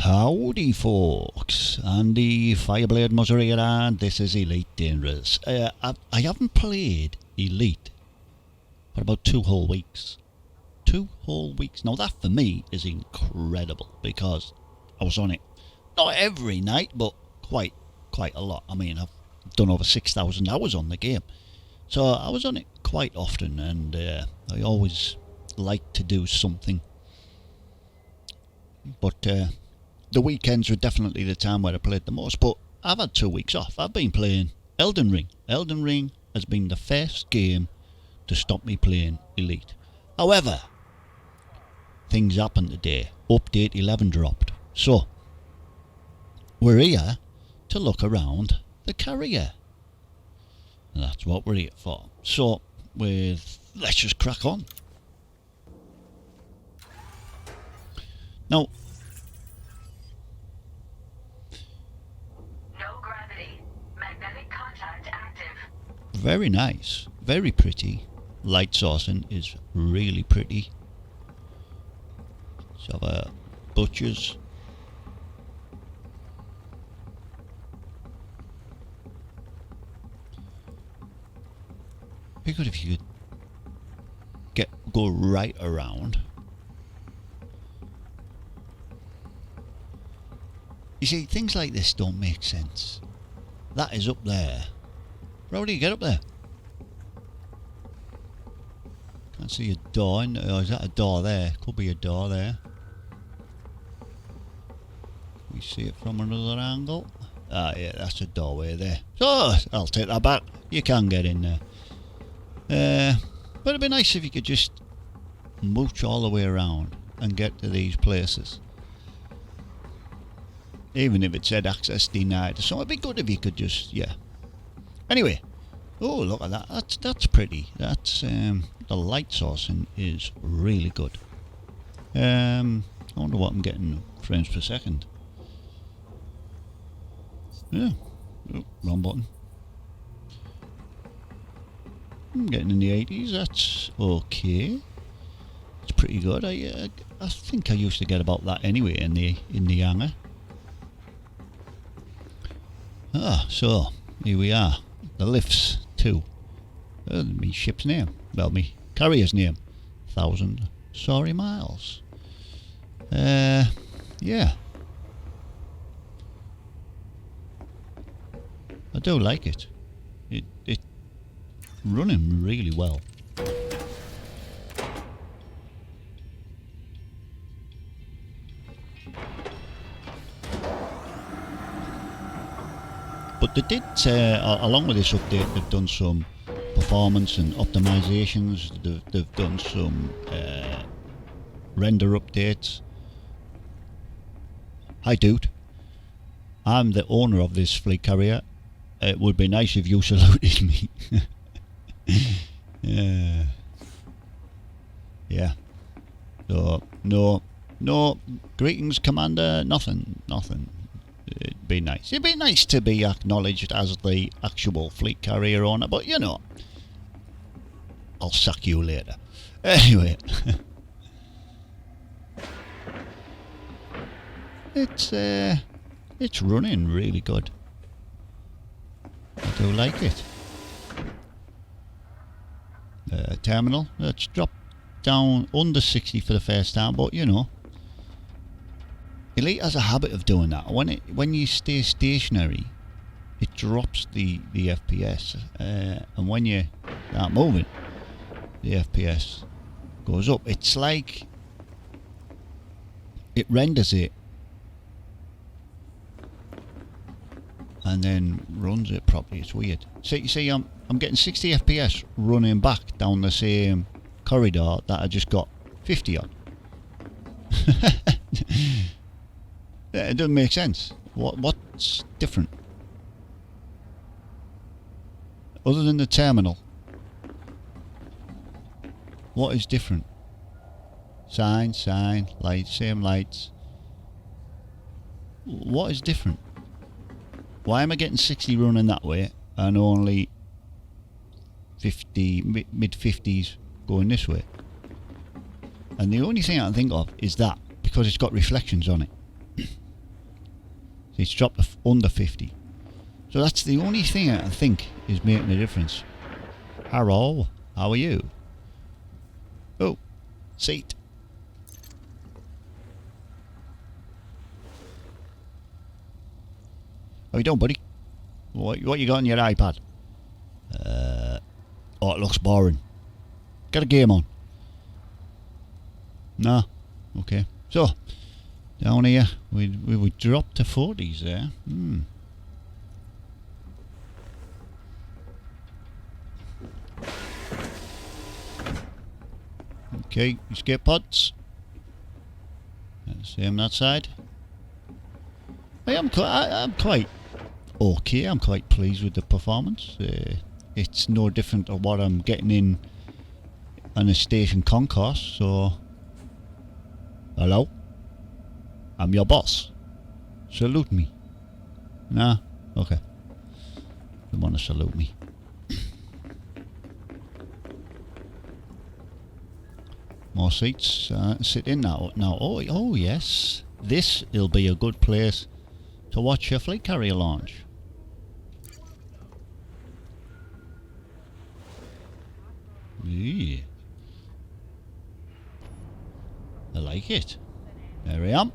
Howdy folks, Andy Fireblade Muzzer here and this is Elite Dangerous. I haven't played Elite for about 2 whole weeks. 2 whole weeks. Now that for me is incredible because I was on it not every night but quite a lot. I mean, I've done over 6,000 hours on the game. So I was on it quite often and I always like to do something. But the weekends were definitely the time where I played the most, but I've had 2 weeks off. I've been playing Elden Ring. Elden Ring has been the first game to stop me playing Elite. However, things happened today. Update 11 dropped. So, we're here to look around the carrier. And that's what we're here for. So, let's just crack on. Now, very nice, very pretty. Light sourcing is really pretty. So butchers. Be good if you could go right around. You see, things like this don't make sense. That is up there. How do you get up there? Can't see a door. Oh, is that a door there? Could be a door there. We see it from another angle. Ah, yeah, that's a doorway there. So, I'll take that back. You can get in there. But it'd be nice if you could just mooch all the way around and get to these places. Even if it said access denied or something, it'd be good if you could just, yeah. Anyway, oh look at that, that's pretty. That's the light sourcing is really good. I wonder what I'm getting frames per second. Yeah, oh, wrong button. I'm getting in the 80s, that's okay. It's pretty good. I think I used to get about that anyway in the hangar. Ah, so here we are. The lifts too. Me ship's name. Well, me carrier's name. 1,000 sorry miles. Yeah. I do like it. It running really well. But they did, along with this update, they've done some performance and optimizations. They've done some render updates. Hi dude, I'm the owner of this fleet carrier. It would be nice if you saluted me. Yeah. So, no greetings, Commander. Nothing. It'd be nice. It'd be nice to be acknowledged as the actual fleet carrier owner, but you know, I'll sack you later. Anyway, it's running really good. I do like it. Terminal. Let's drop down under 60 for the first time, but you know. Elite has a habit of doing that. When you stay stationary, it drops the FPS, and when you start moving, the FPS goes up. It's like it renders it and then runs it properly. It's weird. So you see, I'm getting 60 FPS running back down the same corridor that I just got 50 on. It doesn't make sense. What's different? Other than the terminal, what is different? Sign, lights, same lights. What is different? Why am I getting 60 running that way and only 50, mid 50s going this way? And the only thing I can think of is that because it's got reflections on it. It's dropped to under 50. So that's the only thing I think is making a difference. Hello, how are you? Oh, seat. How you doing, buddy? What you got on your iPad? Oh, it looks boring. Get a game on. Nah. Okay. So, down here, we dropped to 40s there. Okay, escape pods. Same that side. I'm quite okay. I'm quite pleased with the performance. It's no different to what I'm getting in on a station concourse. So, hello, I'm your boss. Salute me. Nah, okay. Don't want to salute me. More seats. Sit in now. Oh yes. This will be a good place to watch your fleet carrier launch. Yeah. I like it. There I am.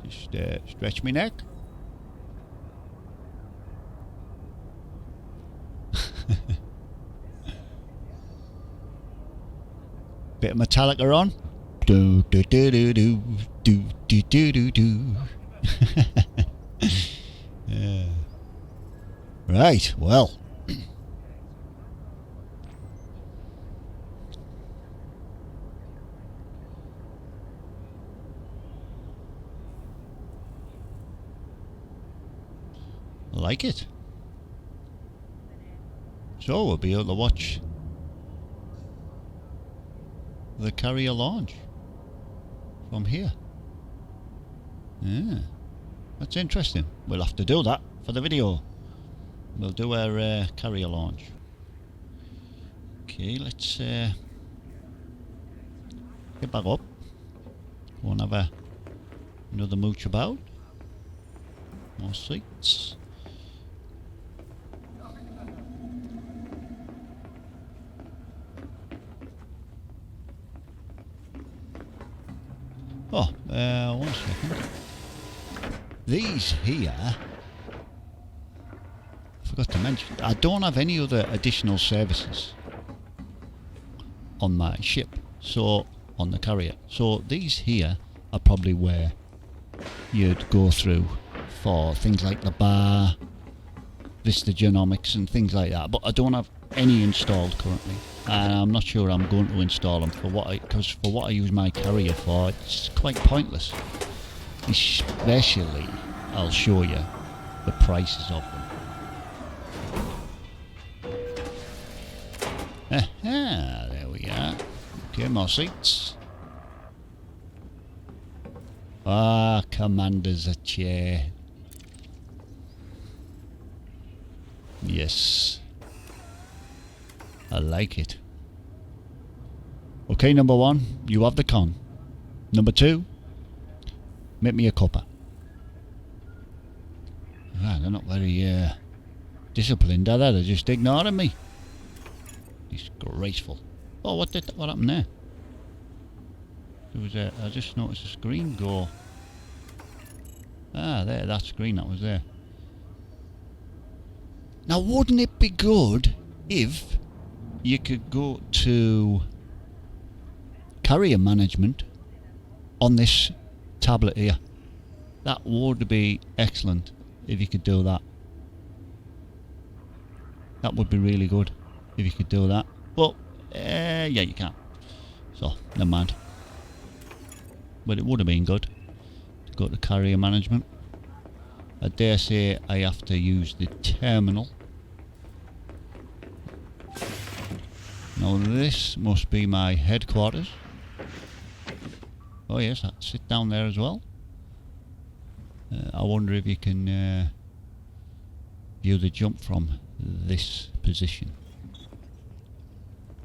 Just stretch my neck. Bit of Metallica on. Do do do do do do do do do do. Yeah. Right, well. I like it. So we'll be able to watch the carrier launch from here. Yeah, that's interesting. We'll have to do that for the video. We'll do our carrier launch. Okay, let's get back up. Go and have another mooch about. More seats. Oh, 1 second. These here, I forgot to mention, I don't have any other additional services on my ship, so on the carrier. So these here are probably where you'd go through for things like the bar, Vista Genomics and things like that, but I don't have any installed currently, and I'm not sure I'm going to install them because for what I use my carrier for, it's quite pointless. Especially, I'll show you the prices of them. There we are. Okay, more seats. Ah, Commander's a chair. Yes. I like it. Okay, number 1, you have the con. Number 2, make me a cuppa. Ah, they're not very disciplined, are they? They're just ignoring me. Disgraceful. Oh, what happened there? There was I just noticed a screen go. Ah, there, that screen that was there. Now, wouldn't it be good if you could go to carrier management on this tablet here? That would be excellent if you could do that. That would be really good if you could do that. But yeah, you can't. So never mind. But it would have been good to go to carrier management. I dare say I have to use the terminal. Now this must be my headquarters. Oh yes, I sit down there as well. I wonder if you can view the jump from this position.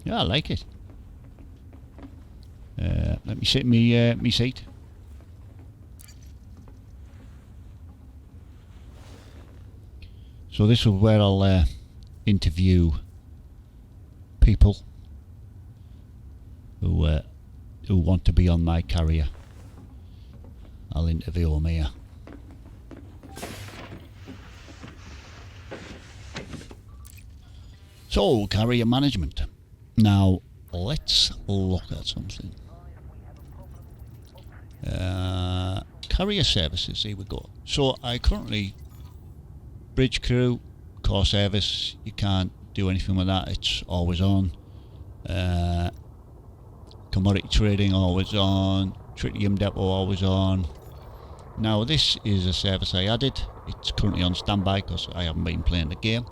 Yeah, I like it. Let me sit in me seat. So this is where I'll interview people who want to be on my carrier. I'll interview them here. So, carrier management. Now, let's look at something. Carrier services, here we go. So, I currently bridge crew, core service, you can't do anything with that, it's always on. Commodity trading, always on. Tritium depot, always on. Now, this is a service I added. It's currently on standby because I haven't been playing the game.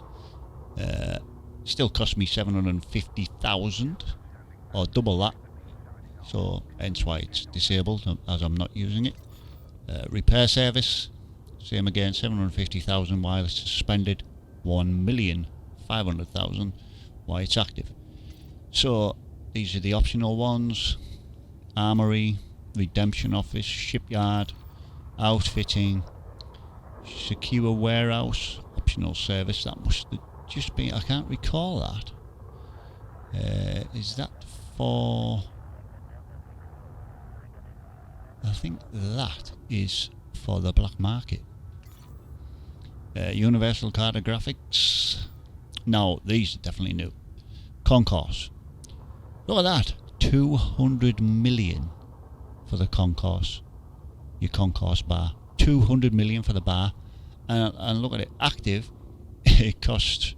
Still cost me 750,000 or double that, so hence why it's disabled as I'm not using it. Repair service, same again, 750,000 while it's suspended, 1,500,000 while it's active. So these are the optional ones: armory, redemption office, shipyard, outfitting, secure warehouse, optional service. That must just be, I can't recall that. Is that for, I think that is for the black market. Universal cartographics. No, these are definitely new. Concourse. Look at that, 200 million for the concourse. Your concourse bar, 200 million for the bar, and look at it, active. It costs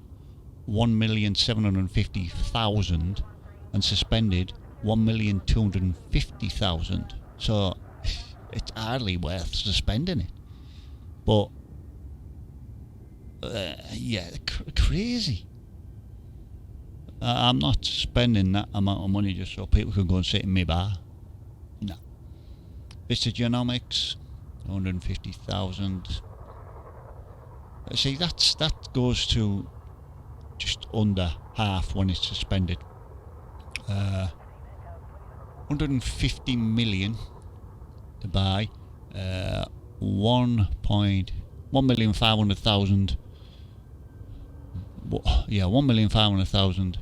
1,750,000 and suspended 1,250,000. So it's hardly worth suspending it. But yeah, crazy. I'm not spending that amount of money just so people can go and sit in my bar. No. Vista Genomics, 150,000. See, that goes to just under half when it's suspended. 150 million to buy. 1,500,000. Yeah, 1,500,000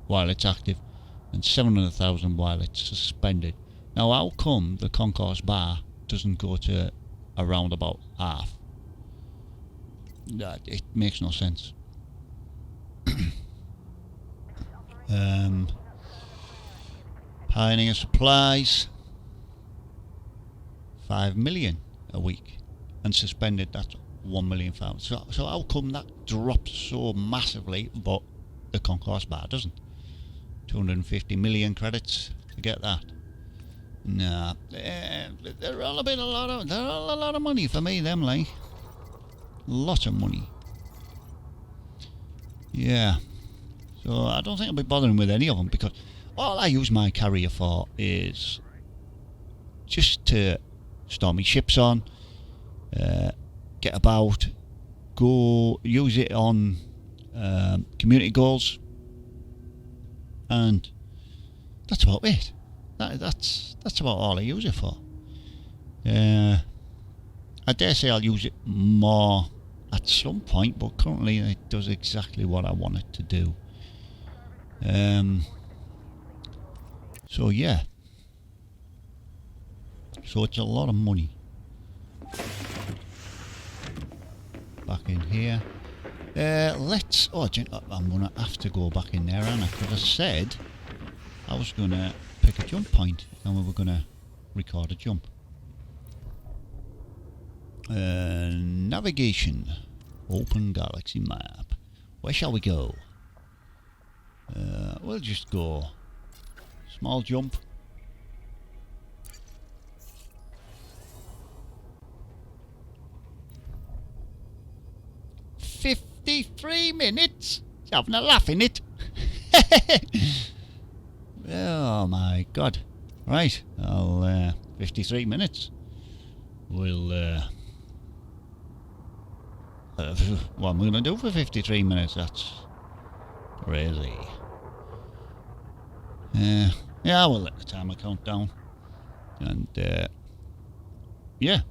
while it's active, and 700,000 while it's suspended. Now, how come the concourse bar doesn't go to around about half? It makes no sense. Pioneer supplies, 5 million a week, and suspended, that's 1,000,000. So how come that drops so massively, but the concourse bar doesn't? 250 million credits to get that. Nah, they're all a lot of money for me, them, like. Lot of money. Yeah. So I don't think I'll be bothering with any of them, because all I use my carrier for is just to store my ships on, get about, go use it on community goals, and that's about it. That's about all I use it for. I dare say I'll use it more at some point, but currently it does exactly what I want it to do. So yeah. So it's a lot of money. Back in here. Let's... Oh, I'm going to have to go back in there, aren't I? Because I said I was going to pick a jump point and we were going to record a jump. Navigation. Open galaxy map. Where shall we go? We'll just go small jump. "53 minutes? She's having a laugh in it." Oh my god. Right, I'll 53 minutes. We'll what am I gonna do for 53 minutes? That's crazy. Yeah, we'll let the timer count down. And, yeah.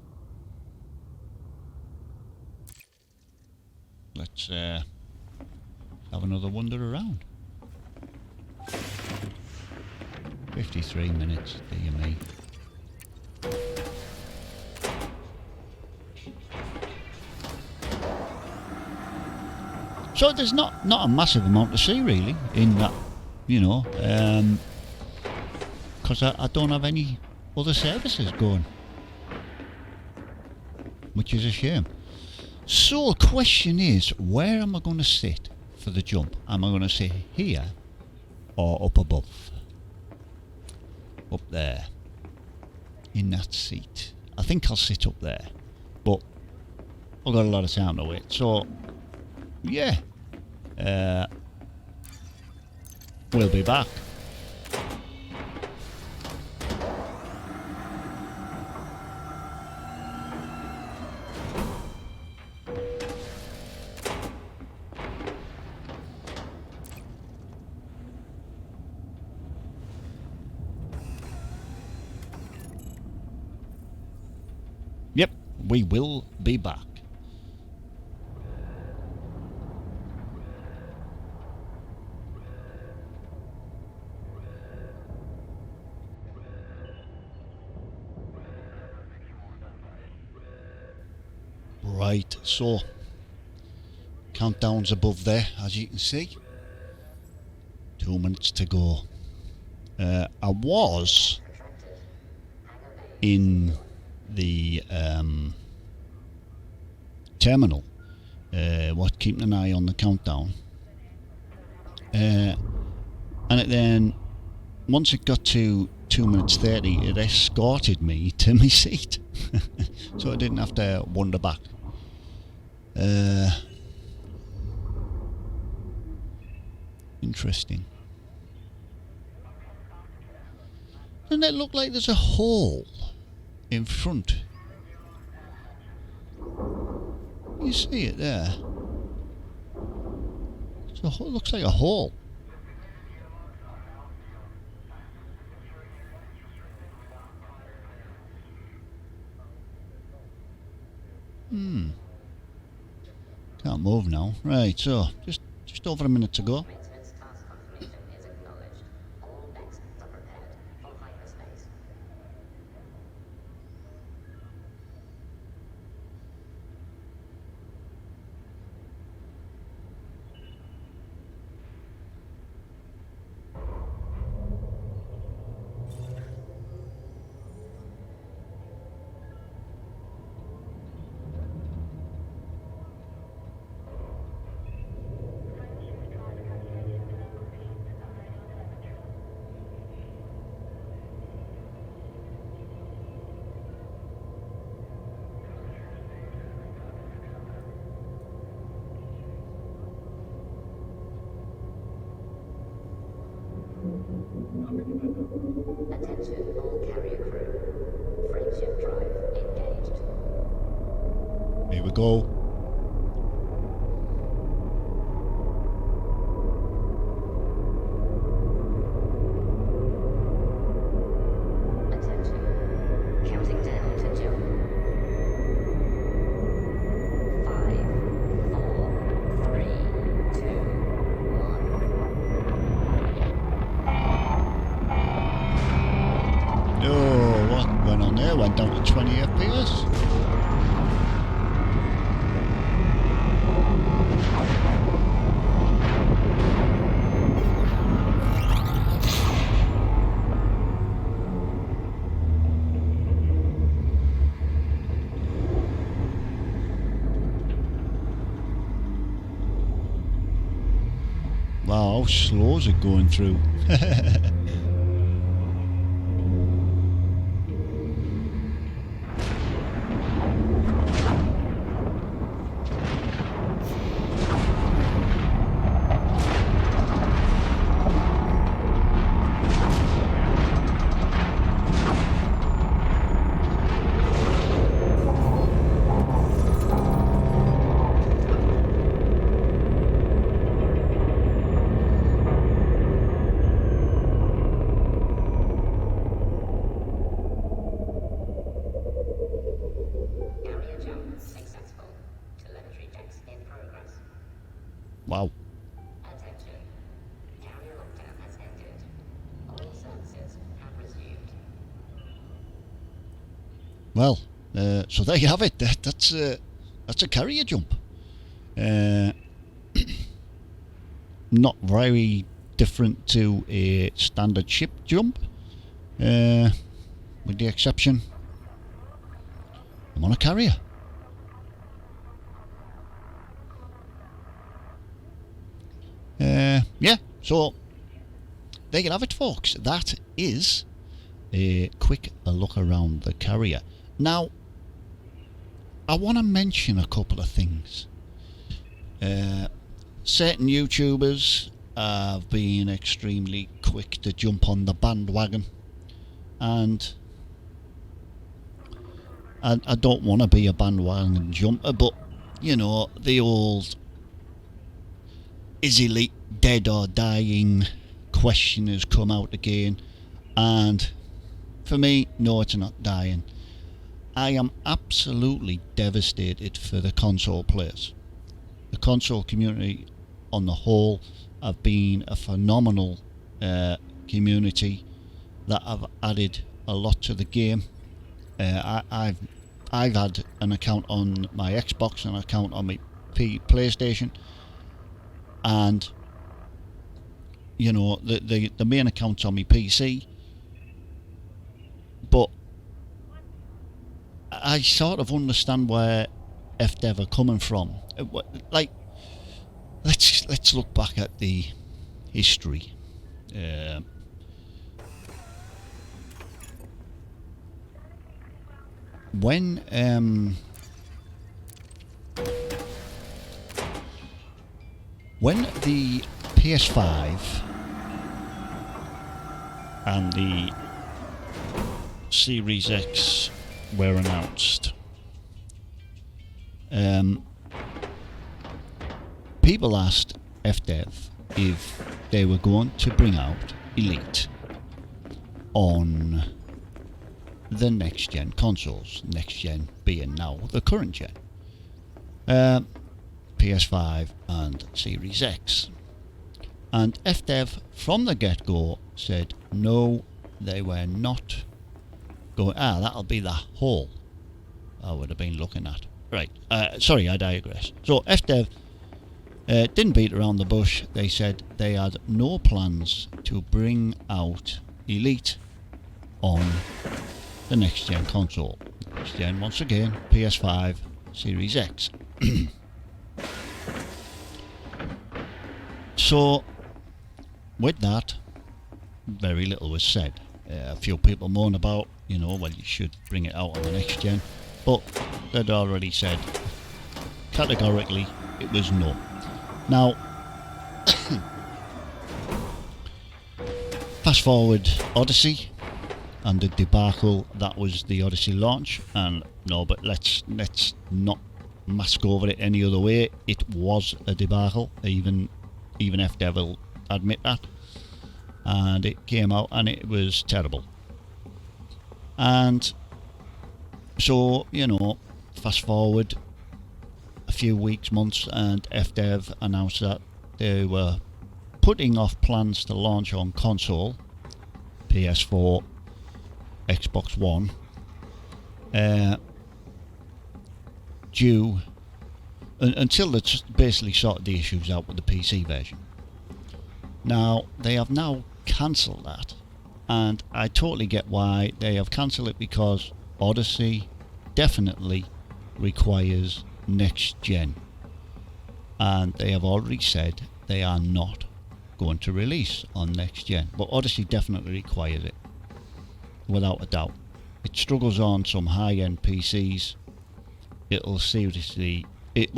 Let's have another wander around. 53 minutes, dear me. So there's not a massive amount to see really in that, you know, because I don't have any other services going, which is a shame. So the question is, where am I going to sit for the jump? Am I going to sit here or up above? Up there, in that seat. I think I'll sit up there, but I've got a lot of time to wait, so yeah, we'll be back. Yep, we will be back. Right, so countdown's above there, as you can see. 2 minutes to go. I was in the terminal, keeping an eye on the countdown, and then once it got to 2 minutes 30, it escorted me to my seat, so I didn't have to wander back. Interesting. Doesn't it look like there's a hole in front? You see it there? So it looks like a hole. Can't move now. Right, so just over a minute to go. Attention all carrier crew. Frameshift drive engaged. Here we go. Attention. Counting down to jump. 5, 4, 3, 2, 1. Oh, what went on there? Went down to 20 FPS. Wow, how slow is it going through? Wow. Attention. Carrier lockdown has ended. All services have resumed. Well, so there you have it. That's a carrier jump. Not very different to a standard ship jump, with the exception I'm on a carrier. Yeah, so there you have it, folks. That is a quick look around the carrier. Now, I want to mention a couple of things. Certain YouTubers have been extremely quick to jump on the bandwagon, and I don't want to be a bandwagon jumper, but you know, the old is Elite dead or dying question has come out again, and for me, no, it's not dying. I am absolutely devastated for the console players. The console community on the whole have been a phenomenal community that have added a lot to the game. I've had an account on my Xbox and an account on my PlayStation, and you know, the main account's on my PC, but I sort of understand where FDev are coming from. Like, let's look back at the history. When the PS5 and the Series X were announced, people asked FDev if they were going to bring out Elite on the next gen consoles, next gen being now the current gen, PS5 and Series X. And FDev from the get-go said no, they were not going. That'll be the hole I would have been looking at. Right, sorry, I digress. So FDev didn't beat around the bush. They said they had no plans to bring out Elite on the next gen console. Next gen, once again, PS5, Series X. So with that, very little was said. A few people moan about, you know, well, you should bring it out on the next gen, but they'd already said categorically it was no. Now, fast forward Odyssey and the debacle that was the Odyssey launch, and no, but let's not mask over it any other way. It was a debacle, even FDev will admit that, and it came out and it was terrible. And so, you know, fast forward a few weeks, months, and FDev announced that they were putting off plans to launch on console, PS4, Xbox One, due until they basically sorted the issues out with the PC version. Now, they have now cancelled that, and I totally get why they have cancelled it, because Odyssey definitely requires next gen, and they have already said they are not going to release on next gen, but Odyssey definitely requires it, without a doubt. It struggles on some high-end PCs. It'll seriously, it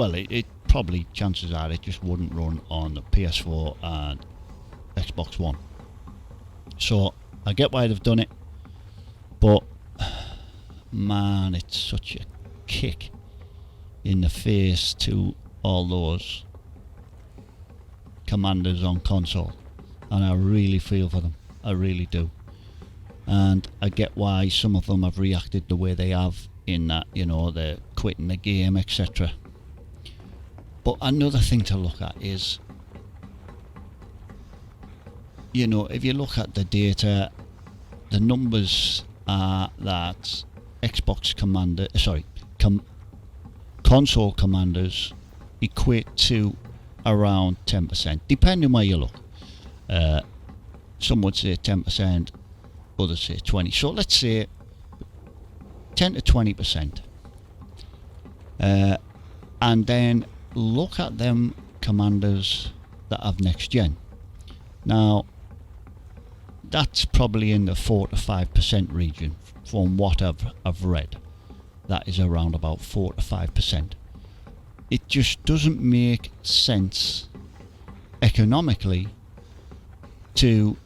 probably, chances are, it just wouldn't run on the PS4 and Xbox One. So I get why they've done it, but man, it's such a kick in the face to all those commanders on console, and I really feel for them. I really do. And I get why some of them have reacted the way they have, in that, you know, they're quitting the game, etc. But another thing to look at is, if you look at the data, the numbers are that console commanders equate to around 10%, depending where you look. Some would say 10%, others say 20%. So let's say 10 to 20%. And then look at them commanders that have next gen. Now, that's probably in the 4 to 5% region from what I've read. That is around about 4 to 5%. It just doesn't make sense economically to...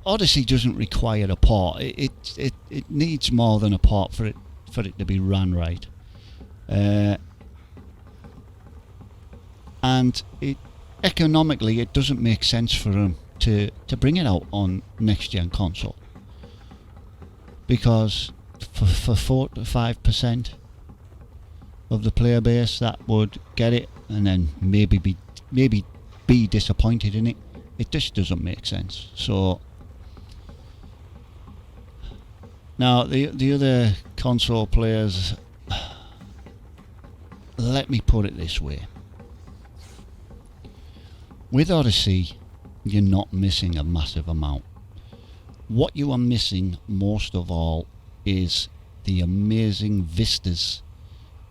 Odyssey doesn't require a port. It needs more than a port for it to be ran right. And economically it doesn't make sense for them to bring it out on next gen console, because for 4 to 5% of the player base that would get it and then maybe be disappointed in it, it just doesn't make sense. So now the other console players, let me put it this way. With Odyssey, you're not missing a massive amount. What you are missing most of all is the amazing vistas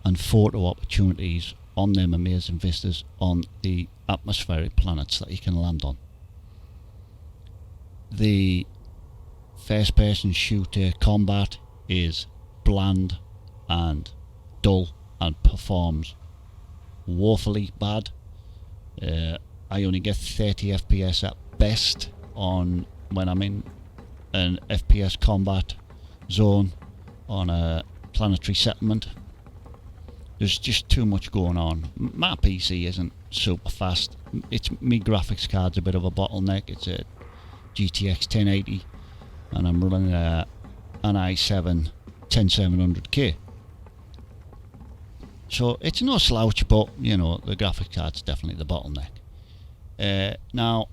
and photo opportunities on them amazing vistas on the atmospheric planets that you can land on. The first person shooter combat is bland and dull and performs woefully bad. I only get 30 FPS at best when I'm in an FPS combat zone on a planetary settlement. There's just too much going on. My PC isn't super fast. My graphics card's a bit of a bottleneck. It's a GTX 1080 and I'm running an i7 10700K. So it's no slouch, but the graphics card's definitely the bottleneck. Now,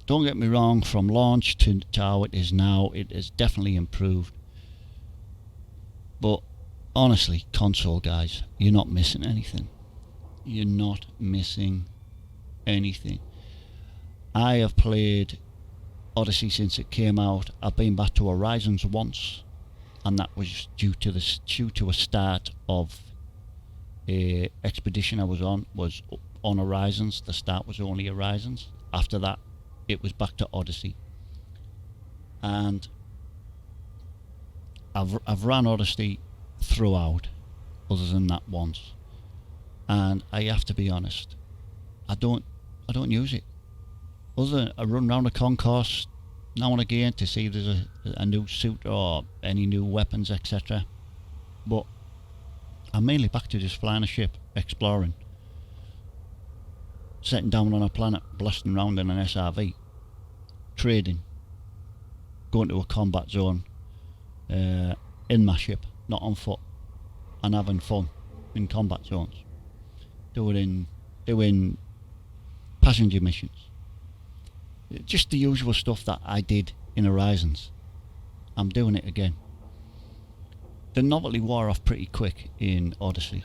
don't get me wrong, from launch to how it is now, it has definitely improved. But honestly, console guys, you're not missing anything. You're not missing anything. I have played Odyssey since it came out. I've been back to Horizons once, and that was due to a start of a expedition I was on Horizons. The start was only Horizons. After that, it was back to Odyssey. And I've ran Odyssey throughout, other than that once. And I have to be honest, I don't use it. Other than I run around a concourse now and again to see if there's a new suit or any new weapons, etc. But I'm mainly back to just flying a ship, exploring, setting down on a planet, blasting around in an SRV, trading, going to a combat zone in my ship, not on foot, and having fun in combat zones, doing passenger missions, just the usual stuff that I did in Horizons. I'm doing it again. The novelty wore off pretty quick in Odyssey.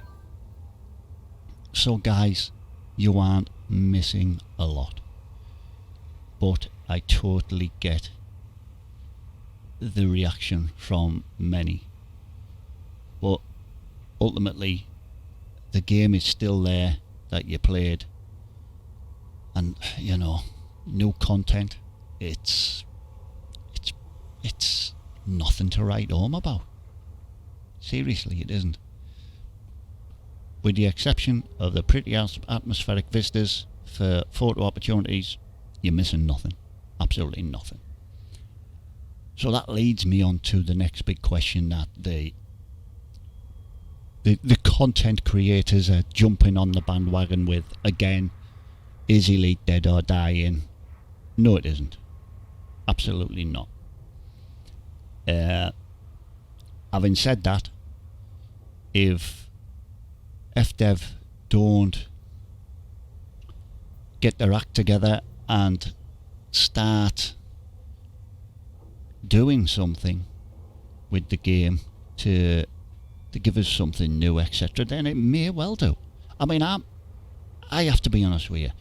So guys, you aren't missing a lot. But I totally get the reaction from many. But ultimately, the game is still there that you played. And, new content, it's nothing to write home about. Seriously, it isn't. With the exception of the pretty atmospheric vistas for photo opportunities, you're missing nothing. Absolutely nothing. So that leads me on to the next big question that the content creators are jumping on the bandwagon with again. Is Elite dead or dying? No, it isn't. Absolutely not. Having said that, if FDev don't get their act together and start doing something with the game to give us something new, etc., then it may well do. I mean, I have to be honest with you.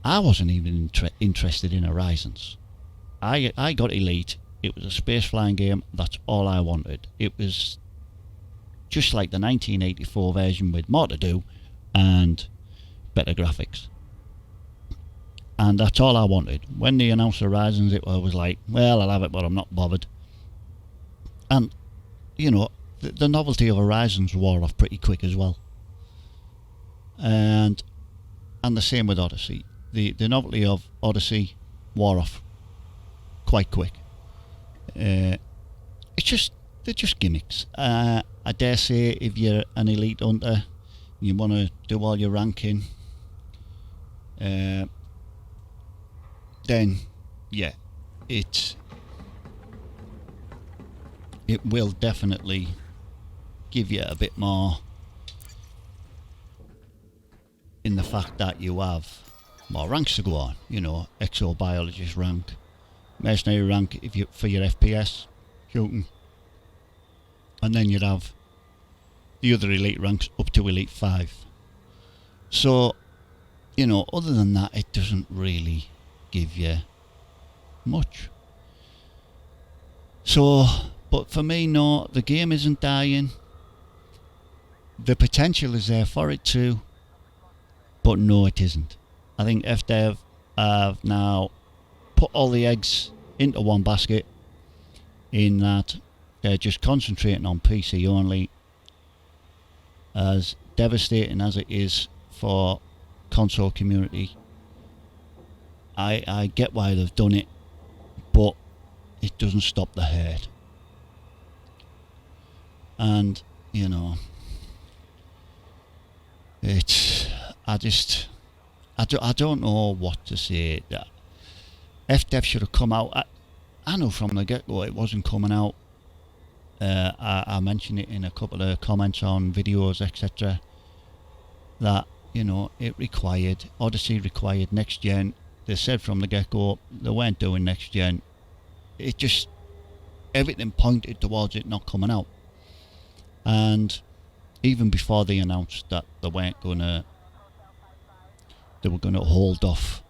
I wasn't even interested in Horizons. I got Elite. It was a space flying game. That's all I wanted. It was just like the 1984 version with more to do and better graphics. And that's all I wanted. When they announced Horizons, it was like, well, I'll have it, but I'm not bothered. And, you know, the novelty of Horizons wore off pretty quick as well. And the same with Odyssey. The novelty of Odyssey wore off quite quick. They're just gimmicks. I dare say if you're an elite hunter, you want to do all your ranking, then yeah, it will definitely give you a bit more in the fact that you have more ranks to go on. You know, exobiologist rank, mercenary rank if you for your FPS shooting, and then you'd have the other elite ranks up to Elite 5. So, you know, other than that, it doesn't really give you much. So, but for me, no, the game isn't dying. The potential is there for it to, but no, it isn't. I think FDev have now put all the eggs into one basket, in that they're just concentrating on PC only. As devastating as it is for console community, I get why they've done it, but it doesn't stop the hate. And, you know, it's, I don't know what to say. That FDev should have come out. I know from the get-go it wasn't coming out. I mentioned it in a couple of comments on videos, etc., that, you know, Odyssey required next gen. They said from the get-go they weren't doing next gen. It just, everything pointed towards it not coming out. And even before they announced that they were gonna hold off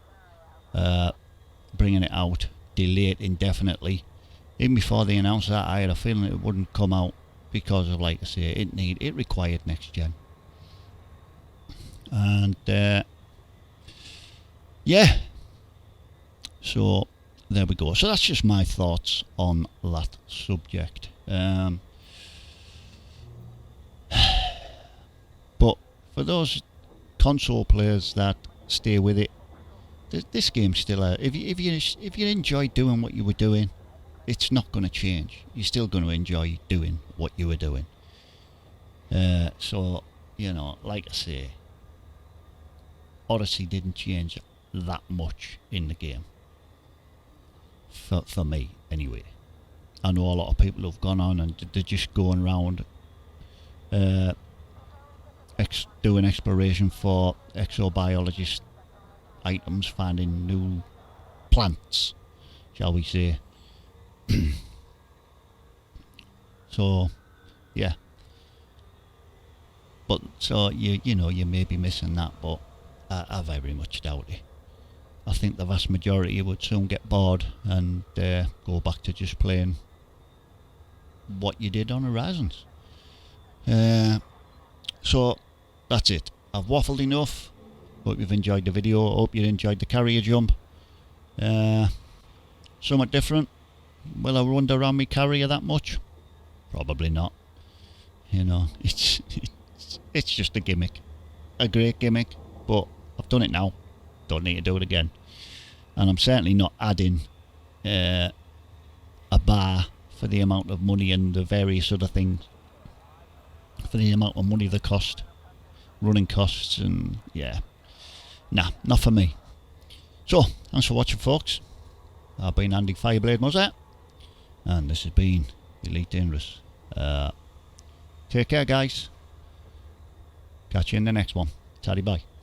bringing it out, delay it indefinitely. Even before they announced that, I had a feeling it wouldn't come out because of, like I say, it required next gen. And yeah, so there we go. So that's just my thoughts on that subject. But for those console players that stay with it, this game's still if you enjoy doing what you were doing, it's not going to change. You're still going to enjoy doing what you were doing. So, you know, like I say, Odyssey didn't change that much in the game. For me, anyway. I know a lot of people have gone on and they're just going around doing exploration for exobiologist items, finding new plants, shall we say. So, yeah. But so you know, you may be missing that, but I very much doubt it. I think the vast majority would soon get bored and go back to just playing what you did on Horizons. So that's it. I've waffled enough. Hope you've enjoyed the video. Hope you enjoyed the carrier jump. Somewhat different. Will I wander around me carrier that much? Probably not. You know, it's just a gimmick. A great gimmick, but I've done it now. Don't need to do it again. And I'm certainly not adding a bar for the amount of money and the various other things. For the amount of money they cost. Running costs and yeah. Nah, not for me. So, thanks for watching, folks. I've been Andy Fireblade Muzzer, and this has been Elite Dangerous. Take care, guys. Catch you in the next one. Taddy bye.